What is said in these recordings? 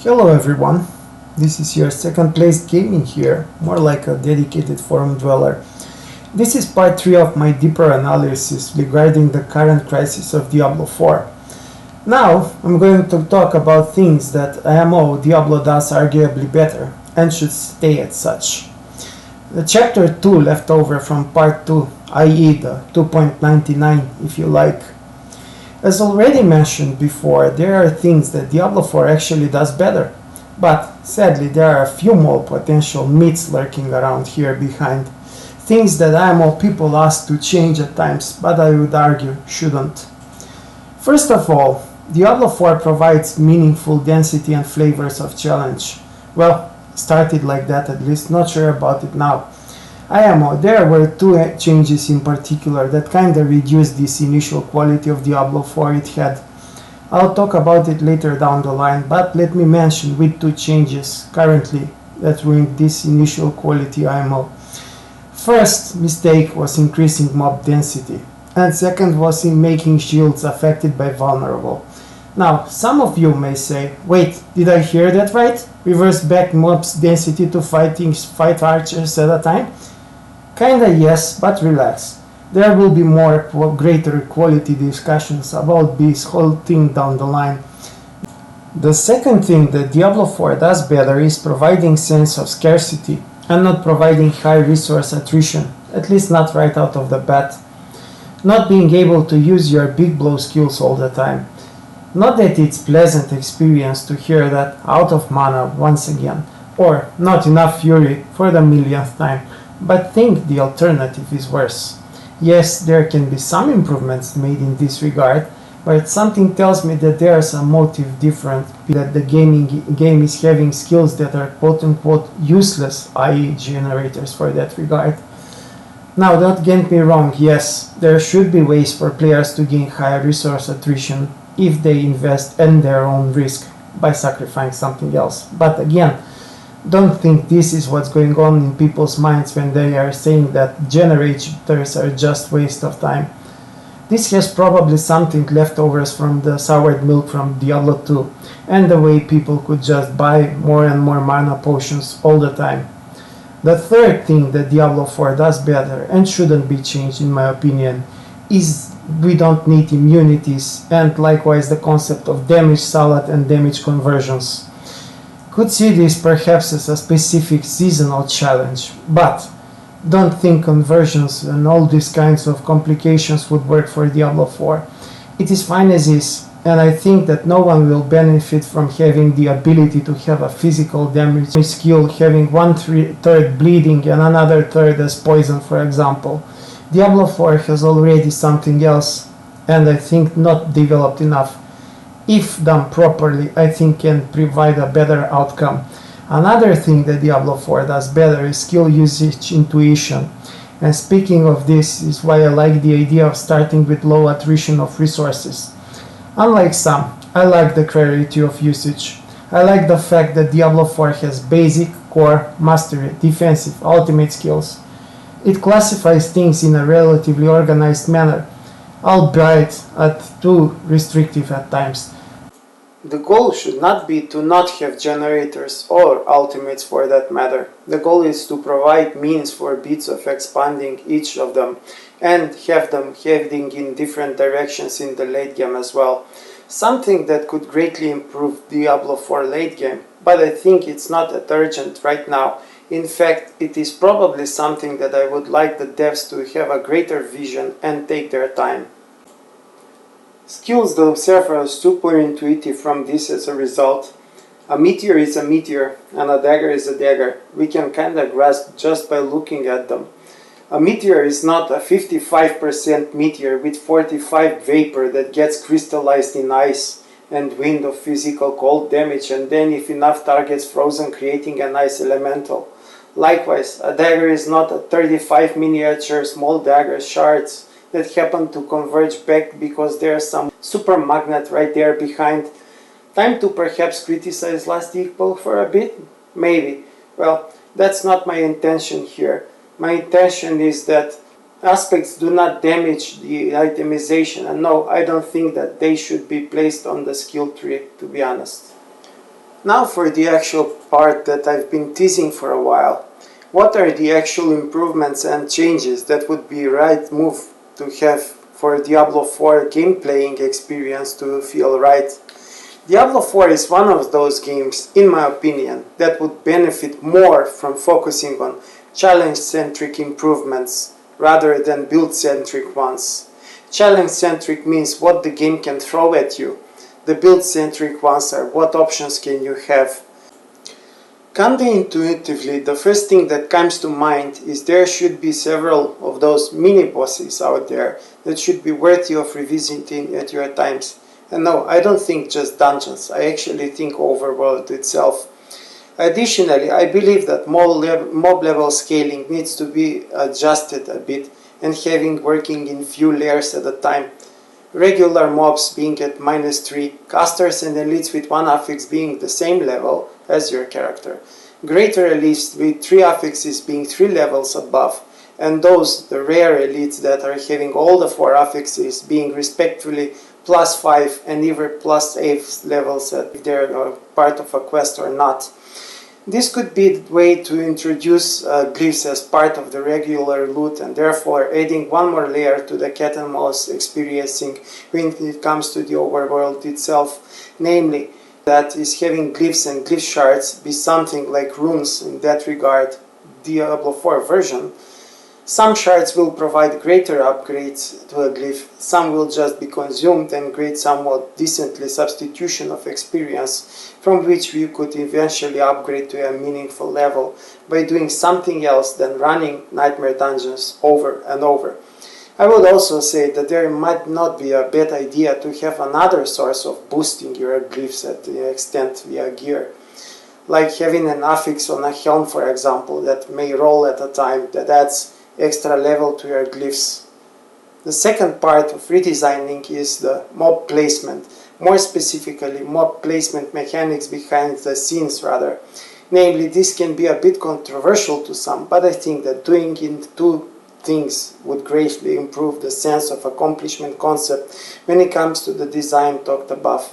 Hello everyone, this is your second place gaming here, more like a dedicated forum dweller. This is part 3 of my deeper analysis regarding the current crisis of Diablo 4. Now I'm going to talk about things that IMO Diablo does arguably better and should stay as such. The chapter 2 left over from part 2, i.e. the 2.99 if you like. As already mentioned before, there are things that Diablo 4 actually does better, but sadly there are a few more potential myths lurking around here behind, things that IMO people ask to change at times, but I would argue shouldn't. First of all, Diablo 4 provides meaningful density and flavors of challenge. Well, started like that at least, not sure about it now. There were two changes in particular that kinda reduced this initial quality of Diablo 4 it had. I'll talk about it later down the line, but let me mention with two changes currently that ruined this initial quality IMO. First mistake was increasing mob density, and second was in making shields affected by vulnerable. Now, some of you may say, wait, did I hear that right? Reverse back mobs density to fight archers at a time? Kinda yes, but relax. There will be greater quality discussions about this whole thing down the line. The second thing that Diablo 4 does better is providing sense of scarcity and not providing high resource attrition, at least not right out of the bat. Not being able to use your big blow skills all the time. Not that it's pleasant experience to hear that out of mana once again, or not enough fury for the millionth time. But think the alternative is worse. Yes, there can be some improvements made in this regard, but something tells me that there's a motive different, that the game is having skills that are quote-unquote useless, i.e. generators for that regard. Now, don't get me wrong, yes, there should be ways for players to gain higher resource attrition if they invest in their own risk by sacrificing something else. But again, don't think this is what's going on in people's minds when they are saying that generators are just waste of time. This has probably something leftovers from the soured milk from Diablo 2 and the way people could just buy more and more mana potions all the time. The third thing that Diablo 4 does better and shouldn't be changed in my opinion is we don't need immunities, and likewise the concept of damage salad and damage conversions. Could see this perhaps as a specific seasonal challenge, but don't think conversions and all these kinds of complications would work for Diablo 4. It is fine as is, and I think that no one will benefit from having the ability to have a physical damage skill having one-third bleeding and another third as poison, for example. Diablo 4 has already something else, and I think not developed enough. If done properly, I think can provide a better outcome. Another thing that Diablo 4 does better is skill usage intuition. And speaking of this is why I like the idea of starting with low attrition of resources. Unlike some, I like the clarity of usage. I like the fact that Diablo 4 has basic, core, mastery, defensive, ultimate skills. It classifies things in a relatively organized manner, albeit too restrictive at times. The goal should not be to not have generators or ultimates for that matter. The goal is to provide means for bits of expanding each of them and have them heading in different directions in the late game as well. Something that could greatly improve Diablo 4 late game, but I think it's not urgent right now. In fact, it is probably something that I would like the devs to have a greater vision and take their time. Skills themselves are super intuitive from this as a result. A meteor is a meteor and a dagger is a dagger. We can kinda grasp just by looking at them. A meteor is not a 55% meteor with 45 vapor that gets crystallized in ice and wind of physical cold damage, and then if enough targets frozen creating an ice elemental. Likewise, a dagger is not a 35 miniature small dagger shards that happen to converge back because there's some super magnet right there behind. Time to perhaps criticize Last Equal for a bit? Maybe. Well, that's not my intention here. My intention is that aspects do not damage the itemization, and no, I don't think that they should be placed on the skill tree, to be honest. Now for the actual part that I've been teasing for a while. What are the actual improvements and changes that would be right move to have for Diablo 4 game playing experience to feel right? Diablo 4 is one of those games, in my opinion, that would benefit more from focusing on challenge-centric improvements rather than build-centric ones. Challenge-centric means what the game can throw at you. The build-centric ones are what options can you have. Counterintuitively, the first thing that comes to mind is there should be several of those mini-bosses out there that should be worthy of revisiting at your times. And no, I don't think just dungeons, I actually think overworld itself. Additionally, I believe that mob level scaling needs to be adjusted a bit and having working in few layers at a time. Regular mobs being at -3, casters and elites with 1 affix being the same level as your character, greater elites with 3 affixes being 3 levels above, and those, the rare elites that are having all the 4 affixes being respectively +5 and even +8 levels if they're part of a quest or not. This could be the way to introduce glyphs as part of the regular loot and therefore adding one more layer to the cat and mouse experiencing when it comes to the overworld itself, namely that is having glyphs and glyph shards be something like runes in that regard, Diablo 4 version. Some shards will provide greater upgrades to a glyph, some will just be consumed and create somewhat decently substitution of experience from which we could eventually upgrade to a meaningful level by doing something else than running nightmare dungeons over and over. I would also say that there might not be a bad idea to have another source of boosting your glyphs at the extent via gear, like having an affix on a helm for example that may roll at a time that adds extra level to your glyphs. The second part of redesigning is the mob placement, more specifically mob placement mechanics behind the scenes rather. Namely, this can be a bit controversial to some, but I think that doing it two things would greatly improve the sense of accomplishment concept when it comes to the design talked above.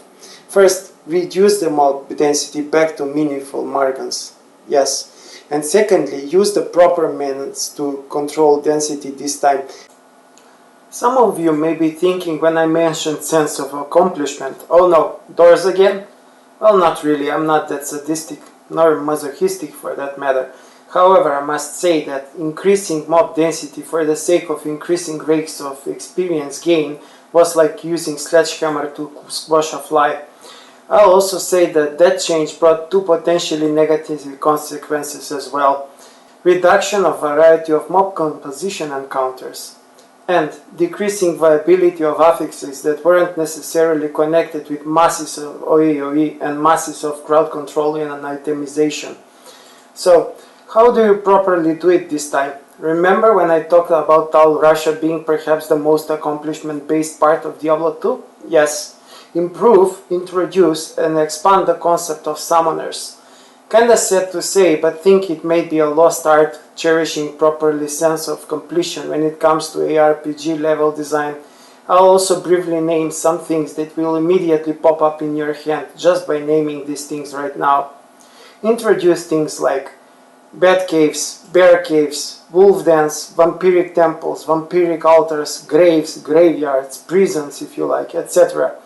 First, reduce the mob density back to meaningful margins. Yes. And secondly, use the proper methods to control density this time. Some of you may be thinking when I mentioned sense of accomplishment, oh no, doors again? Well, not really, I'm not that sadistic, nor masochistic for that matter. However, I must say that increasing mob density for the sake of increasing rates of experience gain was like using sledgehammer to squash a fly. I'll also say that that change brought two potentially negative consequences as well. Reduction of variety of mob composition encounters, and decreasing viability of affixes that weren't necessarily connected with masses of OEOE and masses of crowd control and itemization. So, how do you properly do it this time? Remember when I talked about Tal Russia being perhaps the most accomplishment-based part of Diablo 2? Yes. Improve, introduce, and expand the concept of summoners. Kinda sad to say, but think it may be a lost art cherishing properly sense of completion when it comes to ARPG level design. I'll also briefly name some things that will immediately pop up in your hand just by naming these things right now. Introduce things like bat caves, bear caves, wolf dens, vampiric temples, vampiric altars, graves, graveyards, prisons if you like, etc.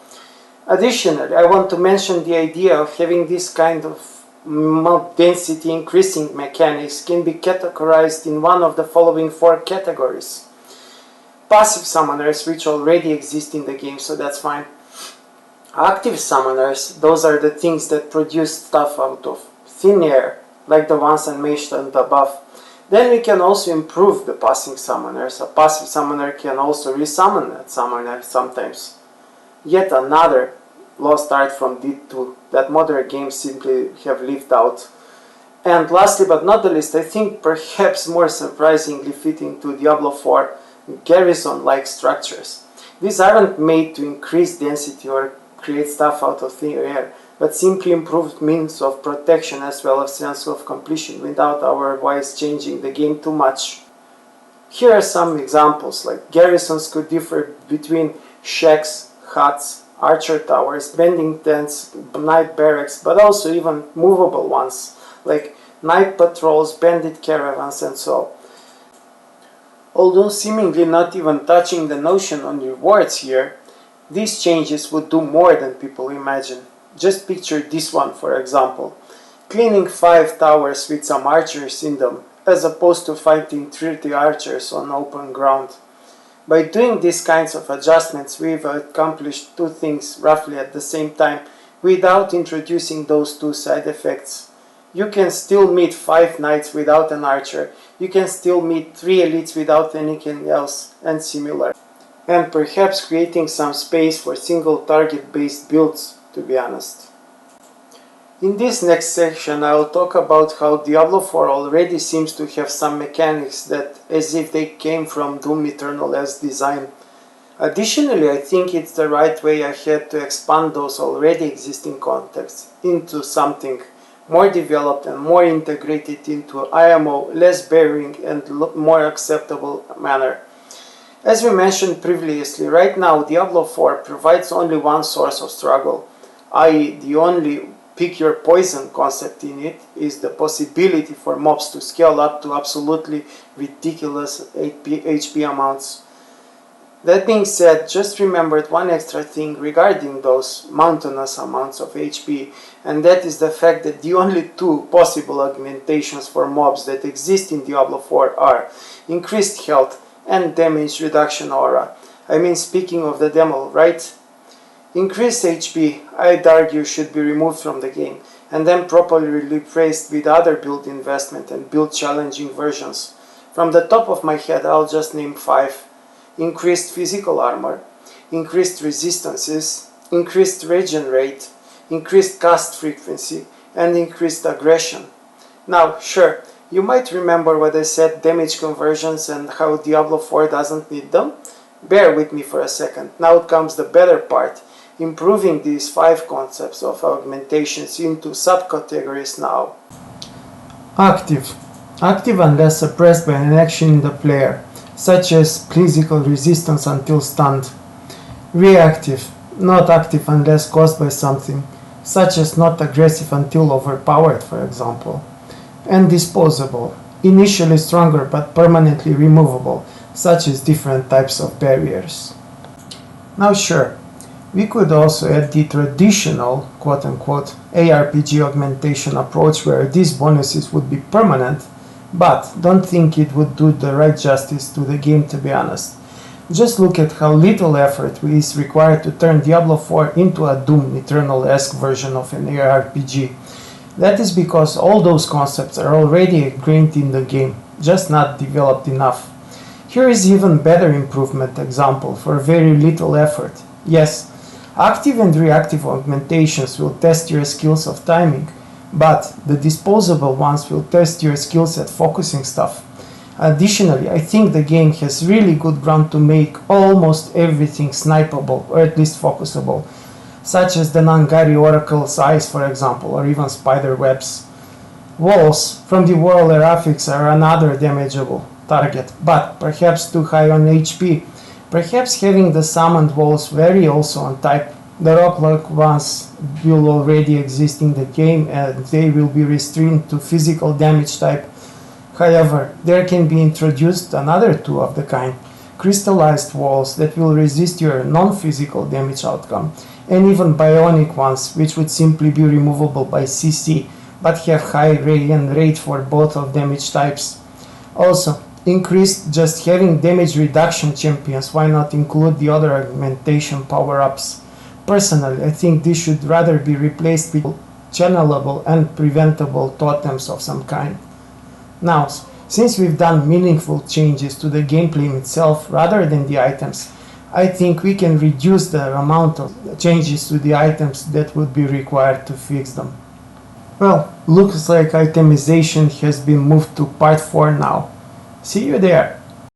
Additionally, I want to mention the idea of having this kind of mob density increasing mechanics can be categorized in one of the following 4 categories. Passive summoners, which already exist in the game, so that's fine. Active summoners, those are the things that produce stuff out of thin air, like the ones I mentioned above. Then we can also improve the passive summoners. A passive summoner can also resummon that summoner sometimes. Yet another lost art from D2 that modern games simply have left out. And lastly but not the least, I think perhaps more surprisingly fitting to Diablo 4, garrison-like structures. These aren't made to increase density or create stuff out of thin air, but simply improved means of protection as well as sense of completion without otherwise changing the game too much. Here are some examples, like garrisons could differ between shacks, huts, archer towers, bending tents, knight barracks, but also even movable ones, like night patrols, bandit caravans, and so on. Although seemingly not even touching the notion on rewards here, these changes would do more than people imagine. Just picture this one, for example. Cleaning 5 towers with some archers in them, as opposed to fighting 30 archers on open ground. By doing these kinds of adjustments, we've accomplished two things roughly at the same time without introducing those two side effects. You can still meet 5 knights without an archer, you can still meet 3 elites without anything else, and similar. And perhaps creating some space for single target based builds, to be honest. In this next section I will talk about how Diablo 4 already seems to have some mechanics that as if they came from Doom Eternal's design. Additionally, I think it's the right way ahead to expand those already existing contexts into something more developed and more integrated into IMO, less bearing and more acceptable manner. As we mentioned previously, right now Diablo 4 provides only one source of struggle, i.e. the only pick your poison concept in it is the possibility for mobs to scale up to absolutely ridiculous HP amounts. That being said, just remembered one extra thing regarding those mountainous amounts of HP, and that is the fact that the only two possible augmentations for mobs that exist in Diablo 4 are increased health and damage reduction aura. I mean, speaking of the demo, right? Increased HP, I'd argue, should be removed from the game and then properly replaced with other build investment and build challenging versions. From the top of my head, I'll just name 5. Increased physical armor, increased resistances, increased regen rate, increased cast frequency, and increased aggression. Now, sure, you might remember what I said, damage conversions and how Diablo 4 doesn't need them. Bear with me for a second. Now comes the better part. Improving these 5 concepts of augmentations into subcategories now. Active. Active unless suppressed by an action in the player, such as physical resistance until stunned. Reactive. Not active unless caused by something, such as not aggressive until overpowered, for example. And disposable. Initially stronger but permanently removable, such as different types of barriers. Now sure, we could also add the traditional quote-unquote ARPG augmentation approach where these bonuses would be permanent, but don't think it would do the right justice to the game, to be honest. Just look at how little effort is required to turn Diablo 4 into a Doom Eternal-esque version of an ARPG. That is because all those concepts are already ingrained in the game, just not developed enough. Here is even better improvement example for very little effort. Yes, active and reactive augmentations will test your skills of timing, but the disposable ones will test your skills at focusing stuff. Additionally, I think the game has really good ground to make almost everything snipeable, or at least focusable, such as the Nangari Oracle's eyes, for example, or even spider webs. Walls from the War Graphics are another damageable target, but perhaps too high on HP. Perhaps having the summoned walls vary also on type. The rock-like ones will already exist in the game and they will be restrained to physical damage type. However, there can be introduced another two of the kind, crystallized walls that will resist your non-physical damage outcome, and even bionic ones which would simply be removable by CC but have high ray and rate for both of damage types. Also, increased just having damage reduction champions, why not include the other augmentation power-ups? Personally, I think this should rather be replaced with channelable and preventable totems of some kind. Now, since we've done meaningful changes to the gameplay itself rather than the items, I think we can reduce the amount of changes to the items that would be required to fix them. Well, looks like itemization has been moved to part 4 now. See you there!